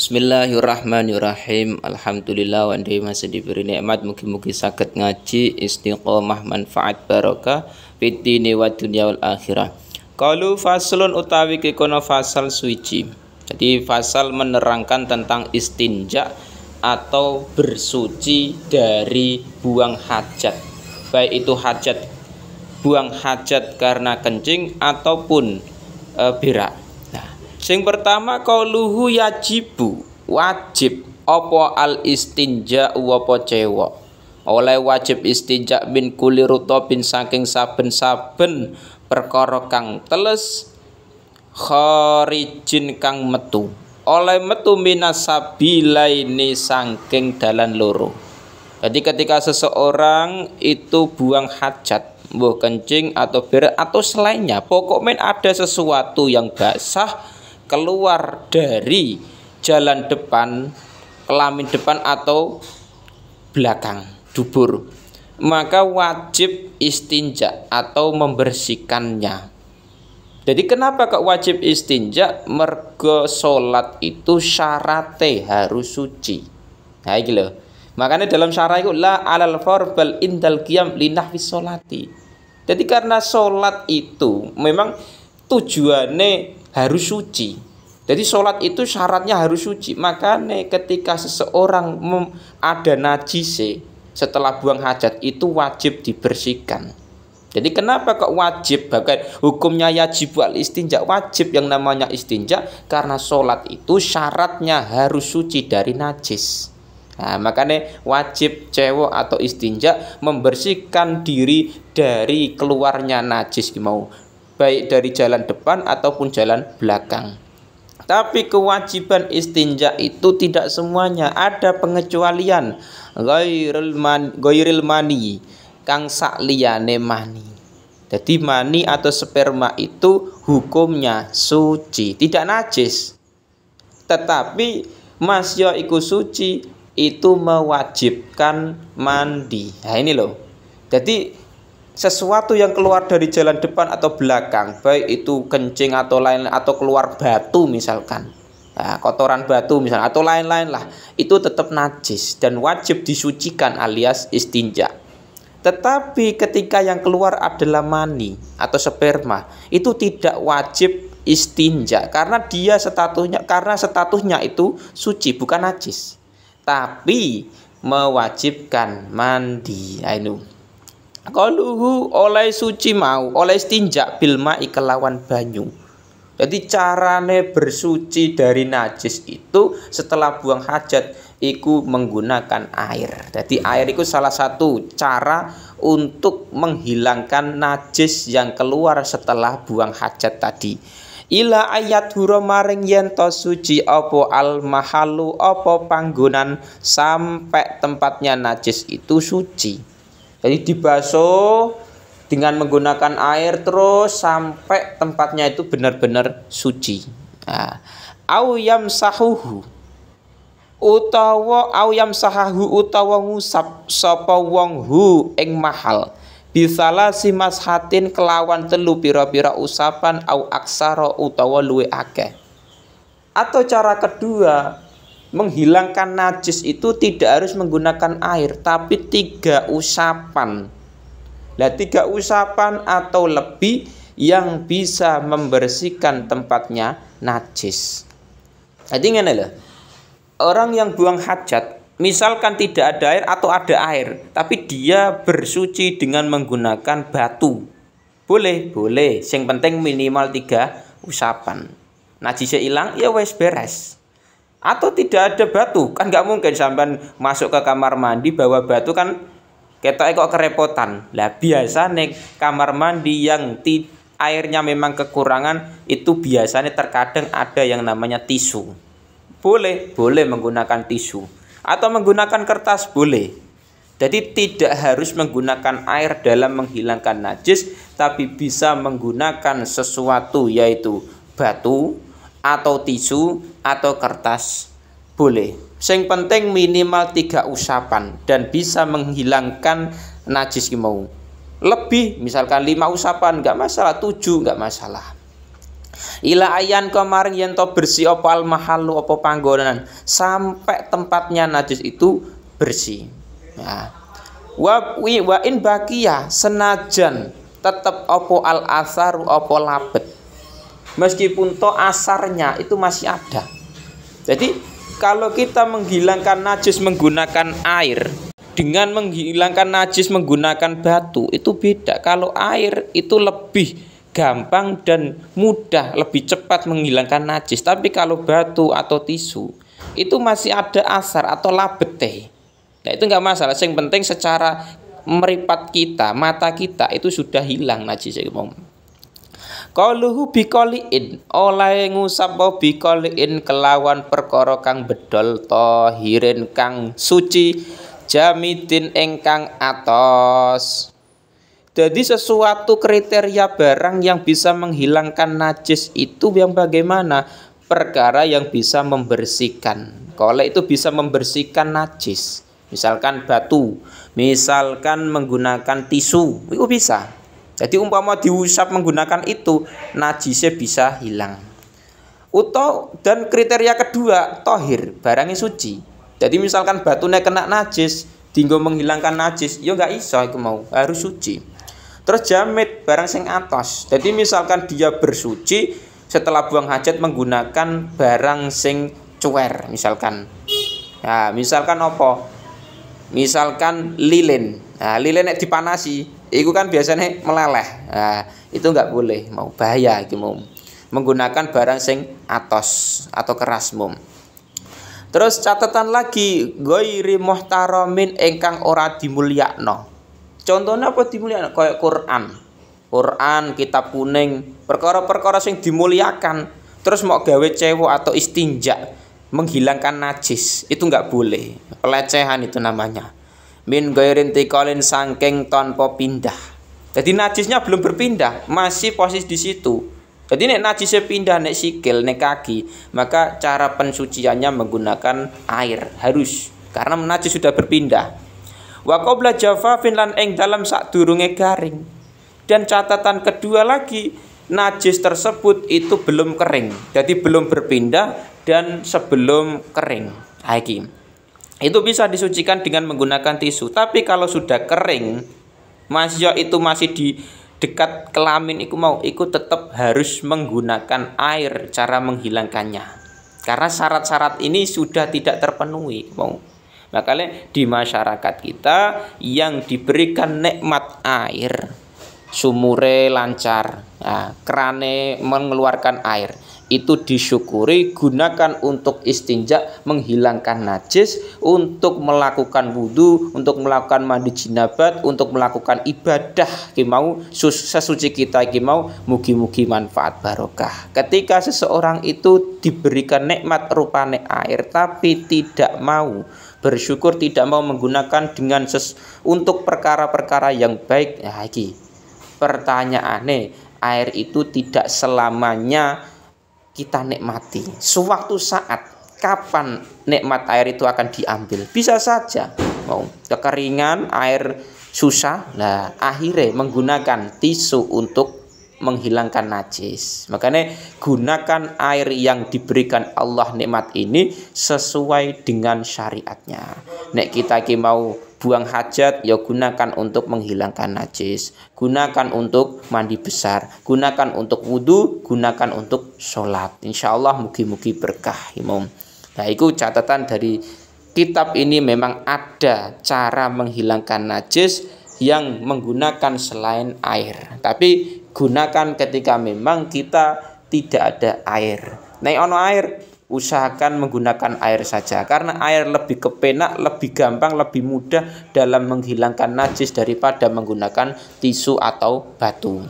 Bismillahirrahmanirrahim. Alhamdulillah wa masih diberi nikmat, mugi-mugi saged ngaji istiqomah manfaat barokah fid dini wa dunya wal akhirah. Qalu faslun utawi kikono fasal suci. Jadi fasal menerangkan tentang istinja atau bersuci dari buang hajat. Baik itu hajat buang hajat karena kencing ataupun berak. Sing pertama qauluhu yajibu, wajib apa al istinja apa cewek. Oleh wajib istinja bin kulli rutabin saking saben-saben perkara kang teles kharijin kang metu. Oleh metu minas sabilaini saking dalan loro. Jadi ketika seseorang itu buang hajat, mbuh kencing atau berak atau selainnya, pokoknya ada sesuatu yang basah keluar dari jalan depan, kelamin depan atau belakang, dubur, maka wajib istinja atau membersihkannya. Jadi kenapa kok wajib istinja? Mergo salat itu syaratnya harus suci. Nah iki lho. Makanya dalam syarah itu la alal farbal indal qiyam linahwi sholati. Jadi karena salat itu memang tujuannya harus suci. Jadi sholat itu syaratnya harus suci. Makanya ketika seseorang ada najis setelah buang hajat itu wajib dibersihkan. Jadi kenapa kok wajib? Bahkan hukumnya yajib al istinja, wajib yang namanya istinja karena sholat itu syaratnya harus suci dari najis. Nah, makanya wajib cewek atau istinja membersihkan diri dari keluarnya najis mau, baik dari jalan depan ataupun jalan belakang. Tapi kewajiban istinja itu tidak semuanya, ada pengecualian. Ghairil mani kang sakliyane mani. Jadi mani atau sperma itu hukumnya suci, tidak najis. Tetapi masya iku suci itu mewajibkan mandi. Nah ini loh. Jadi sesuatu yang keluar dari jalan depan atau belakang, baik itu kencing atau lain atau keluar batu misalkan, nah, kotoran batu misalkan atau lain-lain lah, itu tetap najis dan wajib disucikan alias istinja. Tetapi ketika yang keluar adalah mani atau sperma, itu tidak wajib istinja karena dia statusnya itu suci bukan najis, tapi mewajibkan mandi. Ainu qaluhu oleh suci mau oleh istinja bil ma'i kelawan banyu. Jadi carane bersuci dari najis itu setelah buang hajat iku menggunakan air. Jadi air itu salah satu cara untuk menghilangkan najis yang keluar setelah buang hajat tadi. Ila ayat hura maring yen to suci apa al mahalu apa panggonan sampai tempatnya najis itu suci. Jadi dibasuh dengan menggunakan air terus sampai tempatnya itu benar-benar suci. Nah, au yamsahuhu utawa ngusap sapa wong hu ing mahal bisalah si mashatin kelawan telu pira-pira usapan au aksara utawa luwe akeh. Atau cara kedua, menghilangkan najis itu tidak harus menggunakan air, tapi 3 usapan. Nah, 3 usapan atau lebih yang bisa membersihkan tempatnya najis. Jadi ngene lho. Orang yang buang hajat, misalkan tidak ada air atau ada air, tapi dia bersuci dengan menggunakan batu. Boleh. Yang penting minimal 3 usapan. Najisnya hilang, ya wes beres. Atau tidak ada batu, kan nggak mungkin sampai masuk ke kamar mandi bawa batu, kan ketok kok kerepotan. Lah biasa nih kamar mandi yang airnya memang kekurangan itu biasanya terkadang ada yang namanya tisu. Boleh menggunakan tisu atau menggunakan kertas boleh. Jadi tidak harus menggunakan air dalam menghilangkan najis, tapi bisa menggunakan sesuatu yaitu batu atau tisu atau kertas boleh. Yang penting minimal 3 usapan dan bisa menghilangkan najis mau. Lebih misalkan 5 usapan nggak masalah, 7 nggak masalah. Ila ayan kemarin yen to bersih apa al mahallu apa panggonan sampai tempatnya najis itu bersih. Nah, wa in baqiya senajan tetap apa al asaru apa labet. Meskipun to asarnya itu masih ada. Jadi kalau kita menghilangkan najis menggunakan air dengan menghilangkan najis menggunakan batu itu beda. Kalau air itu lebih gampang dan mudah, lebih cepat menghilangkan najis. Tapi kalau batu atau tisu itu masih ada asar atau labete. Nah itu nggak masalah. Yang penting secara meripat kita, mata kita itu sudah hilang najis. Qaluhu biqaliin oleh ngusap biqaliin kelawan perkara kang bedol tahirin kang suci jamidin engkang atos. Jadi sesuatu kriteria barang yang bisa menghilangkan najis itu yang bagaimana? Perkara yang bisa membersihkan. Kalau itu bisa membersihkan najis. Misalkan batu, misalkan menggunakan tisu, itu bisa. Jadi umpama diusap menggunakan itu, najisnya bisa hilang. Dan kriteria kedua, tohir, barangnya suci. Jadi misalkan batunya kena najis, dinggo menghilangkan najis, ya nggak iso itu mau, harus suci. Terus jamit barang sing atos. Jadi misalkan dia bersuci setelah buang hajat menggunakan barang sing cuwer misalkan. Nah, misalkan apa? Misalkan lilin. Nah, lilin nek dipanasi, itu kan biasanya meleleh. Nah, itu nggak boleh, mau bahaya iki mau. Menggunakan barang sing atos atau keras mum. Terus catatan lagi, ghairi muhtaramin ingkang ora dimulyakno. Contohnya apa dimuliakan? Kayak Quran, kitab kuning, perkara-perkara sing dimuliakan. Terus mau gawe cewek atau istinja menghilangkan najis, itu nggak boleh. Pelecehan itu namanya. Min ghairin tiqalin sangking tanpa pindah. Jadi najisnya belum berpindah, masih posisi di situ. Jadi nek najisnya pindah nek sikil, nek kaki, maka cara pensuciannya menggunakan air harus karena najis sudah berpindah. Wa qabla jafafin lan ing dalam sadurunge garing. Dan catatan kedua lagi, najis tersebut itu belum kering. Jadi belum berpindah dan sebelum kering. Iki. Itu bisa disucikan dengan menggunakan tisu. Tapi kalau sudah kering, masih di dekat kelamin iku tetap harus menggunakan air cara menghilangkannya. Karena syarat-syarat ini sudah tidak terpenuhi, mau. Makanya di masyarakat kita yang diberikan nikmat air, sumure lancar, nah, kerane mengeluarkan air, itu disyukuri, gunakan untuk istinja, menghilangkan najis, untuk melakukan wudhu, untuk melakukan mandi jinabat, untuk melakukan ibadah, kimau sesuci kita kimau, mugi-mugi manfaat barokah. Ketika seseorang itu diberikan nikmat rupane air, tapi tidak mau bersyukur, tidak mau menggunakan dengan untuk perkara-perkara yang baik. Nah, iki pertanyaannya, air itu tidak selamanya kita nikmati. Sewaktu saat kapan nikmat air itu akan diambil? Bisa saja mau kekeringan, air susah, nah akhirnya menggunakan tisu untuk menghilangkan najis. Makanya gunakan air yang diberikan Allah nikmat ini sesuai dengan syariatnya. Nek kita mau buang hajat, ya gunakan untuk menghilangkan najis, gunakan untuk mandi besar, gunakan untuk wudhu, gunakan untuk sholat. Insya Allah mugi-mugi berkah, Imam. Nah, itu catatan dari kitab ini, memang ada cara menghilangkan najis yang menggunakan selain air. Tapi gunakan ketika memang kita tidak ada air. Nek ono air, usahakan menggunakan air saja, karena air lebih kepenak, lebih gampang, lebih mudah dalam menghilangkan najis daripada menggunakan tisu atau batu.